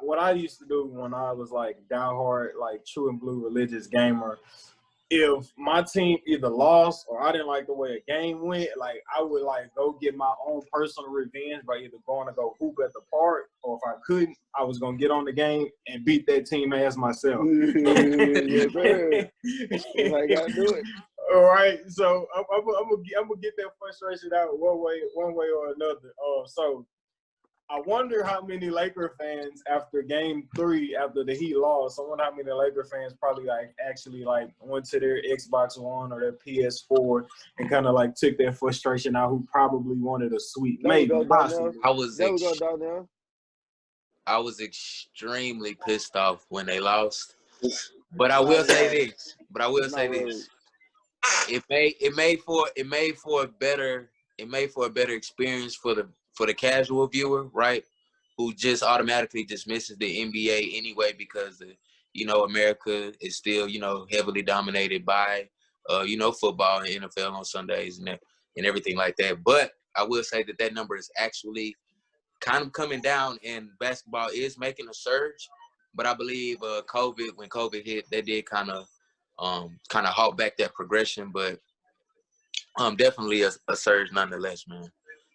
what I used to do when I was like diehard, like true and blue religious gamer, if my team either lost or I didn't like the way a game went, like I would like go get my own personal revenge by either going to go hoop at the park, or if I couldn't, I was gonna get on the game and beat that team ass myself. Yes, sir. That's how you gotta do it. All right, so I'm gonna get that frustration out one way or another. So I wonder how many Laker fans after Game 3, after the Heat lost, I wonder how many Laker fans probably like actually like went to their Xbox One or their PS4 and kind of like took their frustration out. Who probably wanted a sweep, maybe, possibly. I was extremely pissed off when they lost. But I will say this. It made for a better experience for the casual viewer, right? Who just automatically dismisses the NBA anyway because America is still heavily dominated by football and NFL on Sundays and everything like that. But I will say that number is actually kind of coming down, and basketball is making a surge. But I believe when COVID hit, that did kind of halt back that progression. But definitely a surge nonetheless, man.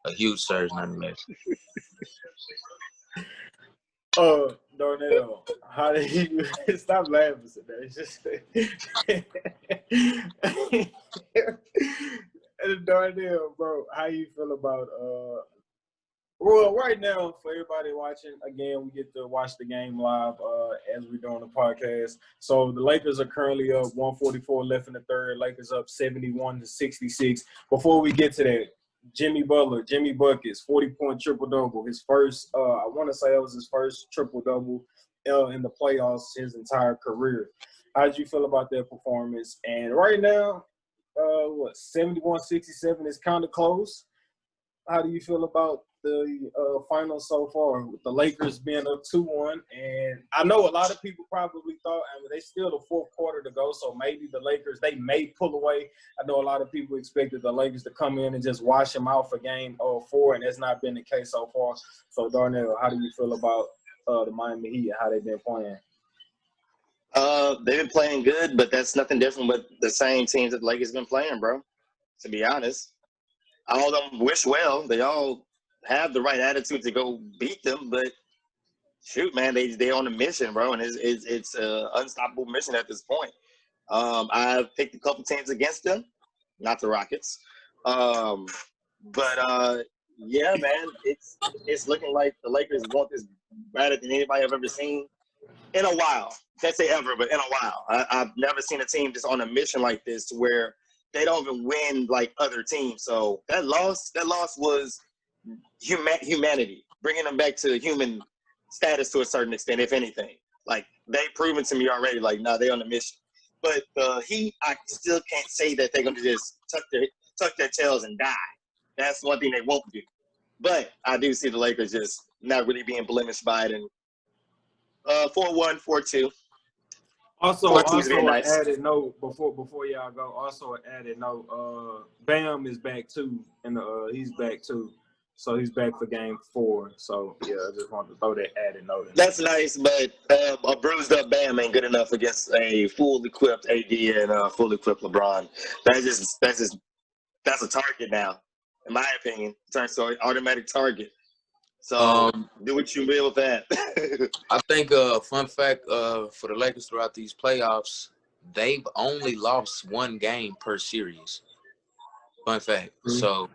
A huge surge nonetheless. Darnell, how did you stop laughing today? It's just Darnell, bro, how you feel about well, right now, for everybody watching, again, we get to watch the game live as we're doing the podcast. So the Lakers are currently up 144 left in the third. Lakers up 71-66. Before we get to that, Jimmy Buckets, 40-point triple-double. His first, I want to say that was his first triple-double in the playoffs his entire career. How did you feel about that performance? And right now, 71-67 is kind of close. How do you feel about the finals so far, with the Lakers being up 2-1? And I know a lot of people probably thought, they still the fourth quarter to go, so maybe the Lakers, they may pull away. I know a lot of people expected the Lakers to come in and just wash them out for game 4, and that's not been the case so far. So, Darnell, how do you feel about the Miami Heat and how they've been playing? They've been playing good, but that's nothing different with the same teams that the Lakers been playing, bro. To be honest, all of them wish well. They all have the right attitude to go beat them, but shoot, man, they on a mission, bro, and it's an unstoppable mission at this point. I've picked a couple teams against them, not the Rockets, but yeah, man, it's looking like the Lakers want this better than anybody I've ever seen in a while. Can't say ever, but in a while. I've never seen a team just on a mission like this to where they don't even win like other teams. So that loss was humanity, bringing them back to human status to a certain extent, if anything. Like, they've proven to me already, like, nah, they on a mission. But the Heat, I still can't say that they're going to just tuck their tails and die. That's one thing they won't do. But I do see the Lakers just not really being blemished by it. And 4-1, 4-2. Also an added note before y'all go. Also an added note. Bam is back too, and he's back too. So he's back for game 4. So yeah, I just wanted to throw that added note in. That's nice, but a bruised up Bam ain't good enough against a fully equipped AD and a fully equipped LeBron. That's a target now, in my opinion. It turns to an automatic target. So do what you will with that. I think a fun fact for the Lakers throughout these playoffs, they've only lost 1 game per series. Fun fact. Mm-hmm. So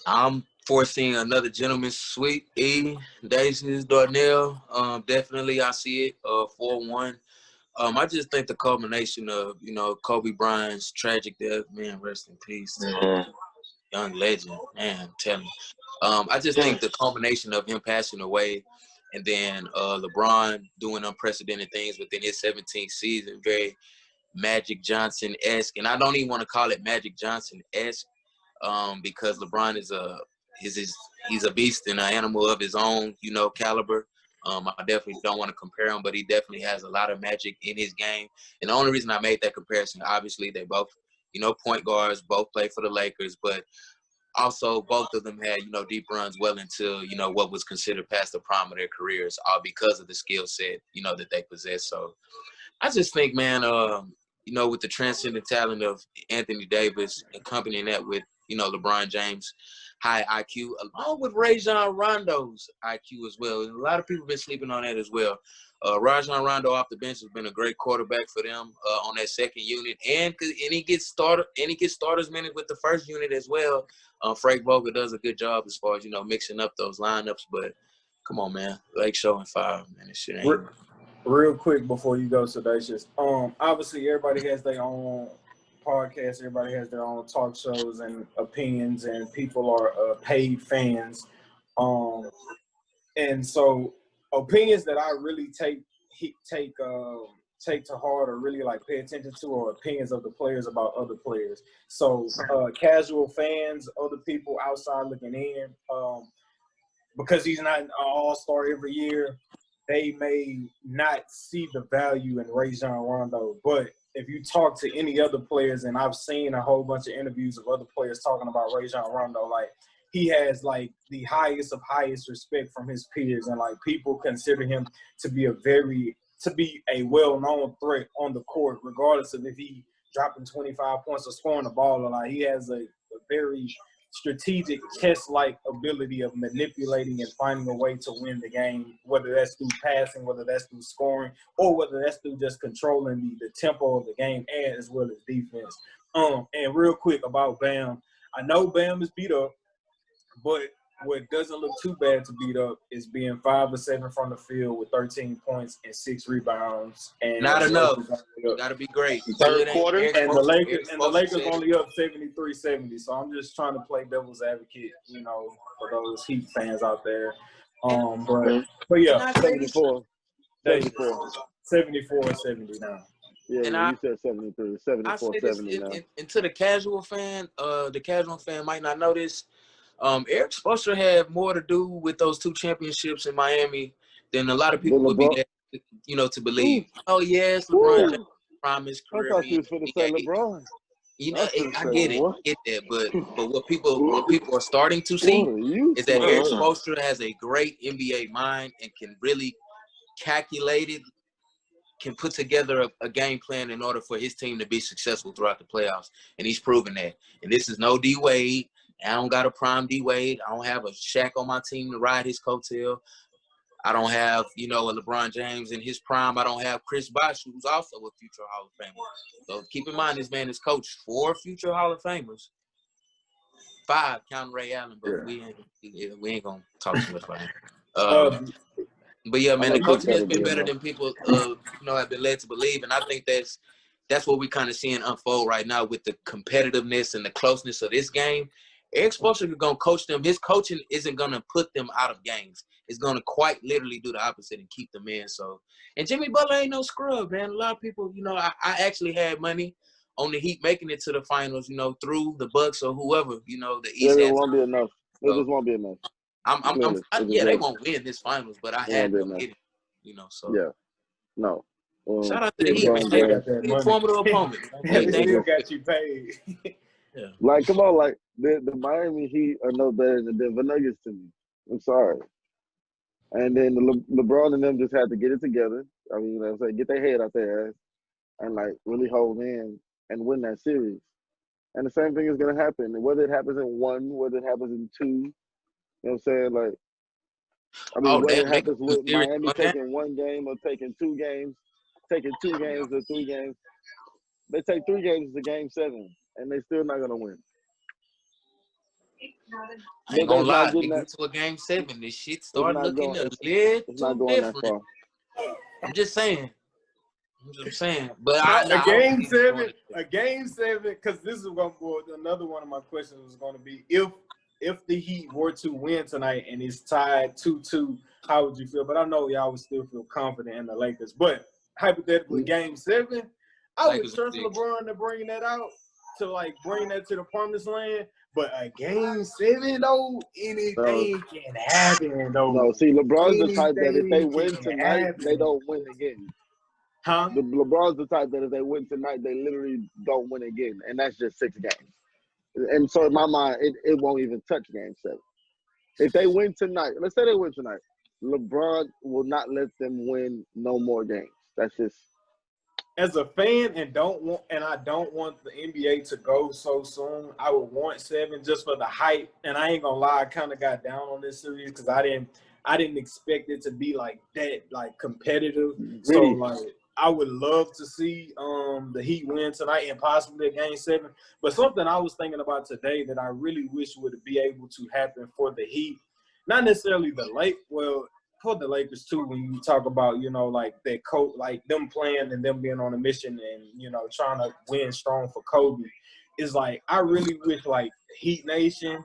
I'm foreseeing another gentleman's sweep. Daisies, Darnell. Definitely I see it. 4-1. I just think the culmination of, Kobe Bryant's tragic death, man, rest in peace. Mm-hmm. Young legend, man, tell me. I just think the culmination of him passing away and then LeBron doing unprecedented things within his 17th season, very Magic Johnson-esque. And I don't even want to call it Magic Johnson-esque because LeBron he's a beast and an animal of his own, caliber. I definitely don't want to compare him, but he definitely has a lot of magic in his game. And the only reason I made that comparison, obviously, they both, point guards, both play for the Lakers, but also both of them had, deep runs well into, what was considered past the prime of their careers, all because of the skill set, that they possess. So I just think, man, with the transcendent talent of Anthony Davis, accompanying that with, LeBron James' high IQ, along with Rajon Rondo's IQ as well. And a lot of people have been sleeping on that as well. Rajon Rondo off the bench has been a great quarterback for them on that second unit, and he gets starters minutes with the first unit as well. Frank Vogel does a good job as far as mixing up those lineups. But come on, man, Lake showing 5, man, this shit ain't. Real quick before you go, Sedacious. Obviously everybody has their own podcast. Everybody has their own talk shows and opinions, and people are paid fans. And so opinions that I really take to heart or really like pay attention to are opinions of the players about other players. So casual fans, other people outside looking in, because he's not an all-star every year, they may not see the value in Rajon Rondo. But if you talk to any other players, and I've seen a whole bunch of interviews of other players talking about Rajon Rondo, like he has like the highest of highest respect from his peers, and like people consider him to be a well-known threat on the court, regardless of if he dropping 25 points or scoring the ball or not. He has a very strategic chess-like ability of manipulating and finding a way to win the game, whether that's through passing, whether that's through scoring, or whether that's through just controlling the tempo of the game and as well as defense. And real quick about Bam, I know Bam is beat up, but what doesn't look too bad to beat up is being 5 or 7 from the field with 13 points and 6 rebounds. And not enough. You got to be great. Third quarter, and the Lakers only up 73-70. So I'm just trying to play devil's advocate, for those Heat fans out there. But yeah, 74. 70 now. Yeah, you said 73, 74, 70 now. And to the casual fan might not know this. Eric Spoelstra had more to do with those 2 championships in Miami than a lot of people would be led, to believe. Ooh. Oh yes, LeBron James promised I career. thought you was going to say LeBron. I get that, but what people are starting to see is that Eric Spoelstra has a great NBA mind and can really calculate it, can put together a game plan in order for his team to be successful throughout the playoffs, and he's proven that. And this is no D Wade. I don't got a prime D Wade. I don't have a Shaq on my team to ride his coattail. I don't have, a LeBron James in his prime. I don't have Chris Bosh, who's also a future Hall of Famer. So keep in mind, this man has coached 4 future Hall of Famers. 5, counting Ray Allen, but we ain't gonna talk too much about him. But yeah, man, the coaching has been better than people, have been led to believe, and I think that's what we kind of seeing unfold right now with the competitiveness and the closeness of this game. Eric Spoelstra is going to coach them. His coaching isn't going to put them out of games. It's going to quite literally do the opposite and keep them in. So, and Jimmy Butler ain't no scrub, man. A lot of people, I actually had money on the Heat making it to the finals, through the Bucks or whoever, the East. It won't be enough. It just won't be enough. They won't win this finals, but I had them get it, so. Yeah. No. Shout out to the Heat, man. They got that formidable opponent. They still got you paid. Yeah. Like, come on, like, the Miami Heat are no better than the Denver Nuggets to me. I'm sorry. And then LeBron and them just had to get it together. I mean, get their head out their ass and, like, really hold in and win that series. And the same thing is going to happen. And whether it happens in 1, whether it happens in 2, you know what I'm saying? Like, I mean, whether it happens with Miami taking 1 game or taking 2 games, taking 2 games or 3 games, they take 3 games to game 7, and they still not going to win. I ain't gonna lie, we get to a game 7, this shit started looking a little different. I'm just saying. But a game 7, because this is going to be another one of my questions was going to be if the Heat were to win tonight and it's tied 2-2, how would you feel? But I know y'all would still feel confident in the Lakers. But hypothetically, game 7, I would trust LeBron to bring that out, to like bring that to the promised land. But a game 7 though, anything can happen though. No, see, LeBron's the type that if they win tonight, they don't win again. Huh? LeBron's the type that if they win tonight, they literally don't win again, and that's just 6 games. And so in my mind, it won't even touch Game 7. If they win tonight, let's say they win tonight, LeBron will not let them win no more games. That's just as a fan, and I don't want the NBA to go so soon. I would want 7 just for the hype. And I ain't gonna lie, I kind of got down on this series because I didn't expect it to be like that, like competitive. So gritty. like I would love to see the Heat win tonight and possibly a Game 7. But something I was thinking about today that I really wish would be able to happen for the Heat, not necessarily for the Lakers too, when you talk about, like that coach, like them playing and them being on a mission and, trying to win strong for Kobe, is like I really wish like Heat Nation,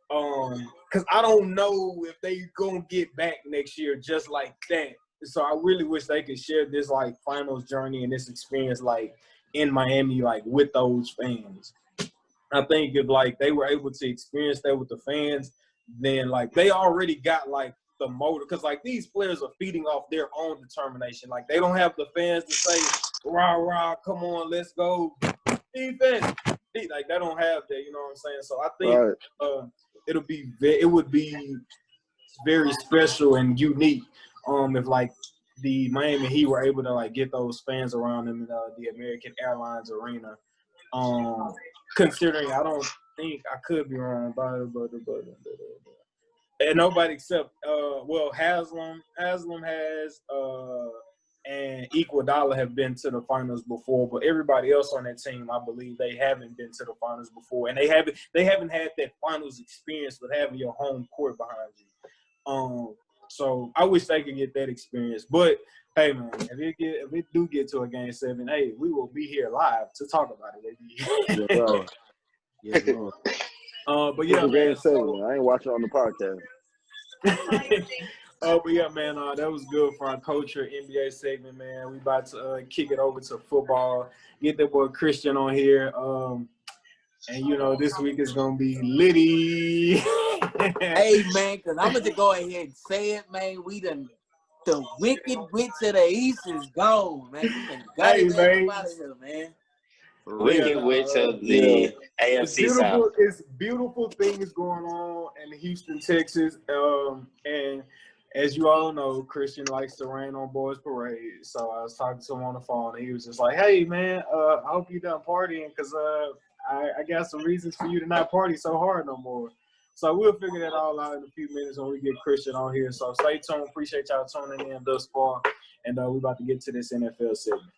because I don't know if they gonna get back next year just like that. So I really wish they could share this like finals journey and this experience like in Miami, like with those fans. I think if like they were able to experience that with the fans, then like they already got like the motive, because like these players are feeding off their own determination. Like they don't have the fans to say, rah rah, come on, let's go defense. Like they don't have that, you know what I'm saying? So I think it would be very special and unique if like the Miami Heat were able to like get those fans around them in the American Airlines Arena. Considering I don't think, I could be wrong, but and nobody except Haslam has and Iguodala have been to the finals before, but everybody else on that team, I believe, they haven't been to the finals before, and they haven't had that finals experience with having your home court behind you. So I wish they could get that experience. But hey, man, if it do get to a Game 7, hey, we will be here live to talk about it. Yeah, bro. Yeah, bro. But yeah, man, Game 7. I ain't watching on the podcast. But yeah, man, that was good for our culture NBA segment, man. We about to kick it over to football. Get that boy Christian on here. And this week is gonna be litty. Hey, man, because I'm going to go ahead and say it, man. The wicked witch of the East is gone, man. We done got it out of here, man. Wicked witch of the AFC South. It's beautiful things going on in Houston, Texas. And as you all know, Christian likes to rain on boys parade. So I was talking to him on the phone, and he was just like, "Hey, man, I hope you done partying, because I got some reasons for you to not party so hard no more." So we'll figure that all out in a few minutes when we get Christian on here. So stay tuned. Appreciate y'all tuning in thus far. And we're about to get to this NFL segment.